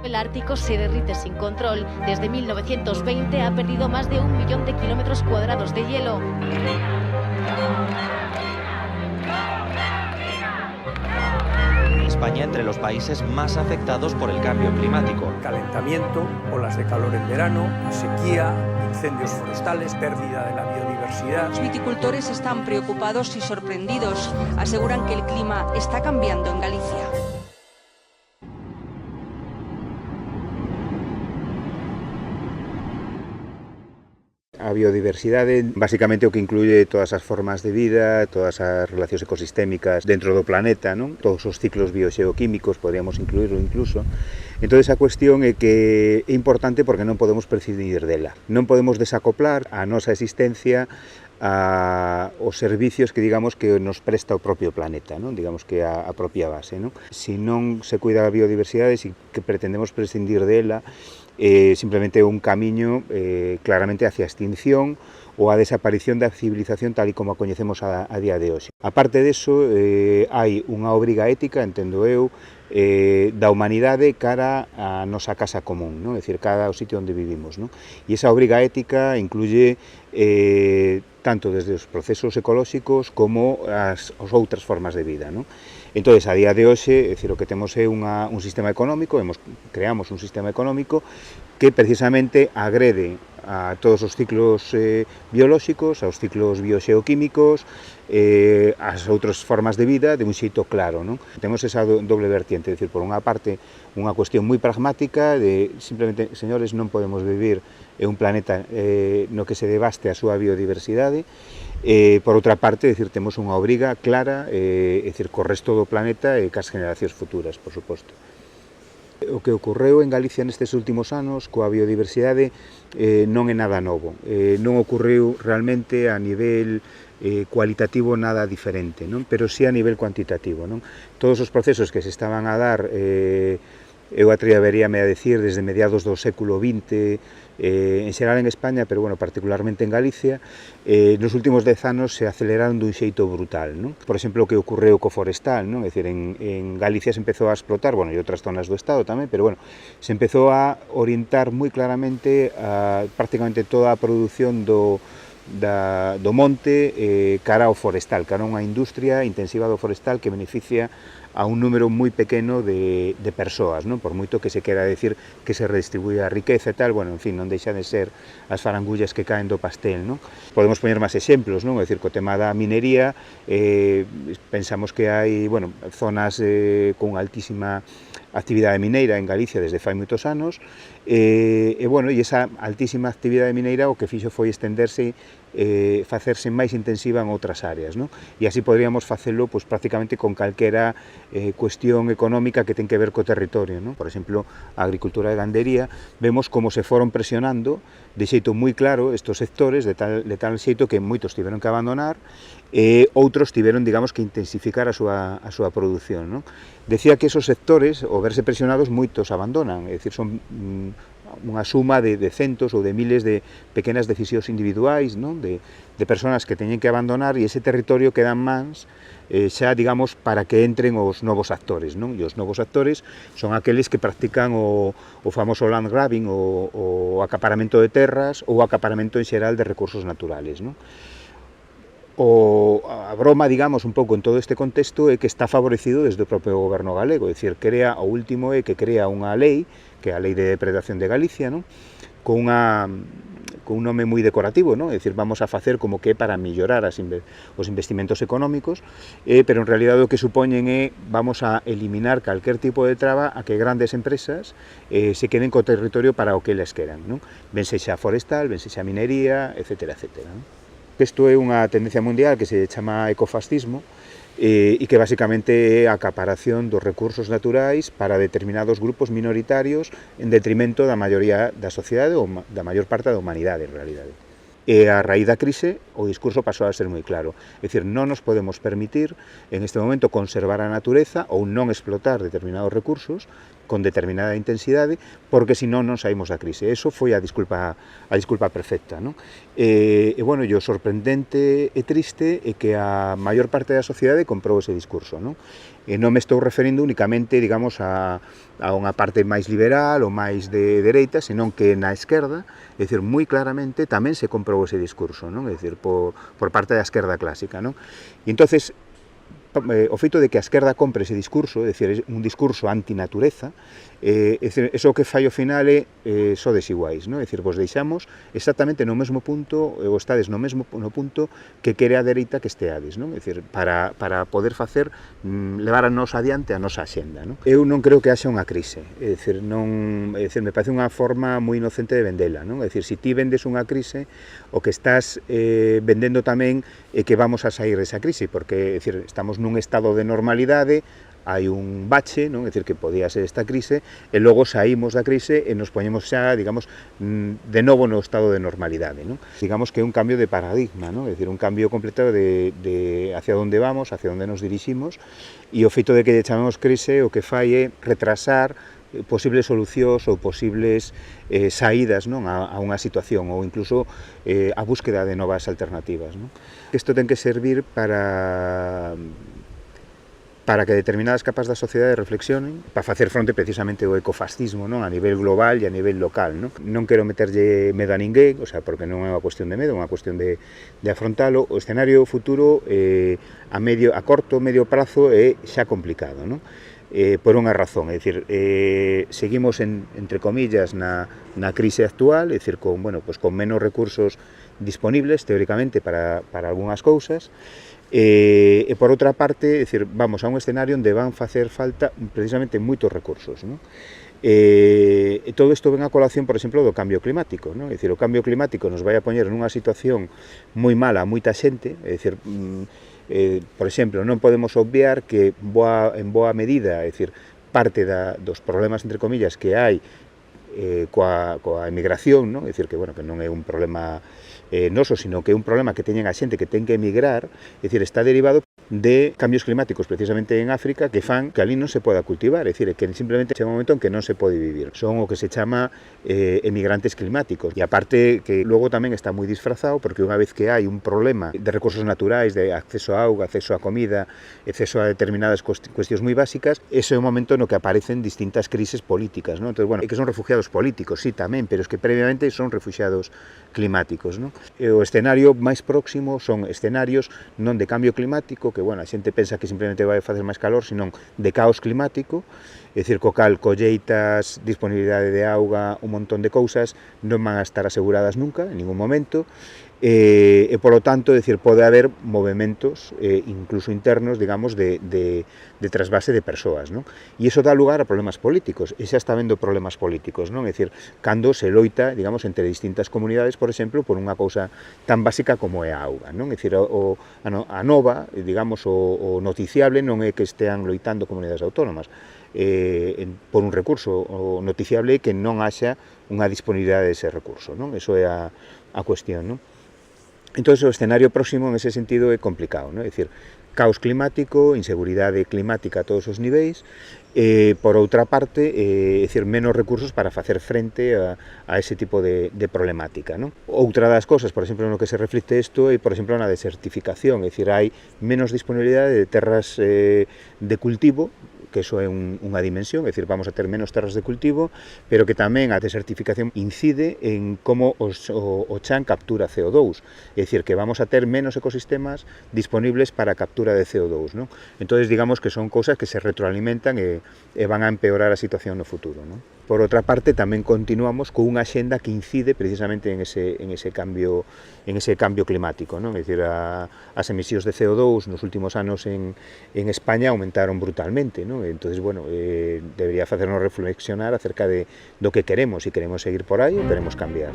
El Ártico se derrite sin control. Desde 1920 ha perdido más de 1 millón de kilómetros cuadrados de hielo. España entre los países más afectados por el cambio climático. Calentamiento, olas de calor en verano, sequía, incendios forestales, pérdida de la biodiversidad. Los viticultores están preocupados y sorprendidos. Aseguran que el clima está cambiando en Galicia. A biodiversidade basicamente o que incluye todas as formas de vida, todas as relacións ecosistémicas dentro do planeta, non? Todos os ciclos bioxeoquímicos, podríamos incluirlo incluso. Entón, a cuestión é que é importante porque non podemos prescindir dela. Non podemos desacoplar a nosa existencia aos servicios que digamos que nos presta o propio planeta, non? Digamos que a propia base, non? Se non se cuida a biodiversidade, se que pretendemos prescindir dela, simplemente un camiño claramente hacia a extinción ou a desaparición da civilización tal e como a coñecemos a día de hoxe. A parte deso, hai unha obriga ética, entendo eu, da humanidade cara a nosa casa común, non? É dicir, cada o sitio onde vivimos, non? E esa obriga ética incluye tanto desde os procesos ecolóxicos como as outras formas de vida, non? Entón, a día de hoxe, é dicir, o que temos é un sistema económico, creamos un sistema económico que precisamente agrede a todos os ciclos biolóxicos, aos ciclos bioxeoquímicos, as outras formas de vida de un xeito claro, non? Temos esa doble vertiente, é dicir, por unha parte, unha cuestión moi pragmática de simplemente, señores, non podemos vivir en un planeta no que se devaste a súa biodiversidade. Por outra parte, é dicir, temos unha obriga clara, é dicir, co resto do planeta e cas generacións futuras, por suposto. O que ocorreu en Galicia nestes últimos anos coa biodiversidade non é nada novo, non ocorreu realmente a nivel cualitativo nada diferente, non? Pero sí a nivel cuantitativo, non? Todos os procesos que se estaban a dar, eu atreveríame a decir desde mediados do século XX, en xeral en España, pero bueno, particularmente en Galicia, nos últimos 10 anos se aceleraron dun xeito brutal, non? Por exemplo, o que ocorreu co forestal, non? É dicir, en Galicia se empezou a explotar, bueno, e outras zonas do Estado tamén, pero bueno, se empezou a orientar moi claramente a prácticamente toda a produción do monte cara ao forestal, cara a unha industria intensiva do forestal que beneficia a un número moi pequeno de persoas, non? Por moito que se quera decir que se redistribúe a riqueza e tal, bueno, en fin, non deixa de ser as farangullas que caen do pastel, non? Podemos poñer máis exemplos, non? É dicir, co tema da minería, pensamos que hai, bueno, zonas con altísima actividade mineira en Galicia desde fai moitos anos, bueno, e esa altísima actividade mineira o que fixo foi estenderse, facerse máis intensiva en outras áreas, non? E así podríamos facelo, pois, prácticamente con calquera cuestión económica que ten que ver co territorio, non? Por exemplo, a agricultura e gandería, vemos como se foron presionando de xeito moi claro estes sectores, de tal xeito que moitos tiveron que abandonar e outros tiveron, digamos, que intensificar a súa produción, non? Decía que esos sectores, ao verse presionados, moitos abandonan, é dicir, son unha suma de centos ou de miles de pequenas decisións individuais, non? De persoas que teñen que abandonar e ese territorio queda en mans xa, digamos, para que entren os novos actores, non? E os novos actores son aqueles que practican o famoso land grabbing, o acaparamento de terras ou o acaparamento en xeral de recursos naturales, non? A broma, digamos, un pouco en todo este contexto é que está favorecido desde o propio goberno galego, é dicir, o último é que crea unha lei, que é a Lei de Depredación de Galicia, non? Con un nome moi decorativo, non? É dicir, vamos a facer como que é para mellorar os investimentos económicos, pero en realidade o que supoñen é vamos a eliminar calquer tipo de traba a que grandes empresas se queden co territorio para o que eles queran, non? Ben sexa forestal, ben sexa minería, etcétera, etcétera, non? Isto é unha tendencia mundial que se chama ecofascismo e que basicamente é a acaparación dos recursos naturais para determinados grupos minoritarios en detrimento da maioría da sociedade ou da maior parte da humanidade, en realidade. E a raíz da crise o discurso pasou a ser moi claro, é dicir, non nos podemos permitir en este momento conservar a natureza ou non explotar determinados recursos con determinada intensidade, porque senón non saímos da crise. Eso foi a disculpa perfecta, non? E, bueno, o sorprendente e triste é que a maior parte da sociedade comprou ese discurso, non? E non me estou referindo únicamente, digamos, a unha parte máis liberal ou máis de dereita, senón que na esquerda, é dicir, moi claramente tamén se comprou ese discurso, non? É dicir, por parte da esquerda clásica, non? E entonces, o feito de que a esquerda compre ese discurso, é dicir, un discurso antinatureza, eso que fai ao final é sodes iguais, non? É dicir, vos deixamos exactamente no mesmo punto, ou estades no punto que quere a dereita que esteades, non? É dicir, para poder facer, levar a nos adiante a nosa axenda, non? Eu non creo que haxa unha crise, é dicir, me parece unha forma moi inocente de vendela, non? É dicir, se ti vendes unha crise, o que estás vendendo tamén é que vamos a sair desa crise, porque, é dicir, estamos nun estado de normalidade, hai un bache, non? É dicir, que podía ser esta crise, e logo saímos da crise e nos poñemos xa, digamos, de novo no estado de normalidade, non? Digamos que é un cambio de paradigma, non? É dicir, un cambio completo de hacia onde vamos, hacia onde nos diriximos, e o feito de que lle chamemos crise o que fai é retrasar posibles solucións ou posibles saídas, non, a unha situación, ou incluso a búsqueda de novas alternativas, non? Isto ten que servir para que determinadas capas da sociedade reflexionen, para facer fronte precisamente ao ecofascismo, non, a nivel global e a nivel local, non? Non quero meterlle medo a ninguén, o sea, porque non é unha cuestión de medo, é unha cuestión de afrontalo. O escenario futuro a corto, medio prazo é xa complicado, non? Por unha razón, é dicir, seguimos entre comillas na crise actual, é dicir, con menos recursos disponibles teóricamente para algunhas cousas, e por outra parte, é dicir, vamos a un escenario onde van facer falta precisamente moitos recursos, non? E todo isto ven a colación, por exemplo, do cambio climático, non? É dicir, o cambio climático nos vai a poñer nunha situación moi mala a moita xente, é dicir, por exemplo, non podemos obviar que en boa medida, é dicir, parte dos problemas, entre comillas, que hai coa emigración, non? É dicir, que non é un problema noso, sino que é un problema que teñen a xente que ten que emigrar, é dicir, está derivado de cambios climáticos, precisamente en África, que fan que ali non se poda cultivar, é dicir, que simplemente chega un momento en que non se pode vivir. Son o que se chama emigrantes climáticos. E aparte que logo tamén está moi disfrazado, porque unha vez que hai un problema de recursos naturais, de acceso a auga, acceso a comida, acceso a determinadas cuestións moi básicas, ese é o momento no que aparecen distintas crises políticas, non? Entón, é que son refugiados políticos, sí, tamén, pero es que previamente son refugiados climáticos, non? E o escenario máis próximo son escenarios non de cambio climático, que, a xente pensa que simplemente vai facer máis calor, senón de caos climático, é dicir, co cal colleitas, disponibilidade de auga, un montón de cousas non van a estar aseguradas nunca, en ningún momento, e polo tanto, é dicir, pode haber movementos incluso internos, digamos, de trasvase de persoas, non? E iso dá lugar a problemas políticos, e xa está vendo problemas políticos, non? É dicir, cando se loita, digamos, entre distintas comunidades, por exemplo, por unha cousa tan básica como é a auga, non? É dicir, a nova, digamos, o noticiable non é que estean loitando comunidades autónomas, por un recurso, o noticiable é que non haxa unha disponibilidade dese recurso, non? Eso é a cuestión, non? Entón, o escenario próximo, en ese sentido, é complicado, non? É dicir, caos climático, inseguridade climática a todos os niveis, por outra parte, é dicir, menos recursos para facer frente a ese tipo de problemática, non? Outra das cousas, por exemplo, no que se reflicte isto é, por exemplo, na desertificación, é dicir, hai menos disponibilidade de terras de cultivo, que iso é unha dimensión, é dicir, vamos a ter menos terras de cultivo, pero que tamén a desertificación incide en como o chan captura CO2, é dicir, que vamos a ter menos ecosistemas disponibles para a captura de CO2, non? Entón, digamos que son cousas que se retroalimentan e van a empeorar a situación no futuro, non? Por outra parte, tamén continuamos con unha axenda que incide precisamente en ese cambio climático, non? É dicir, as emisións de CO2 nos últimos anos en España aumentaron brutalmente, non? Entonces, debería facernos reflexionar acerca do que queremos, se queremos seguir por aí ou queremos cambiar.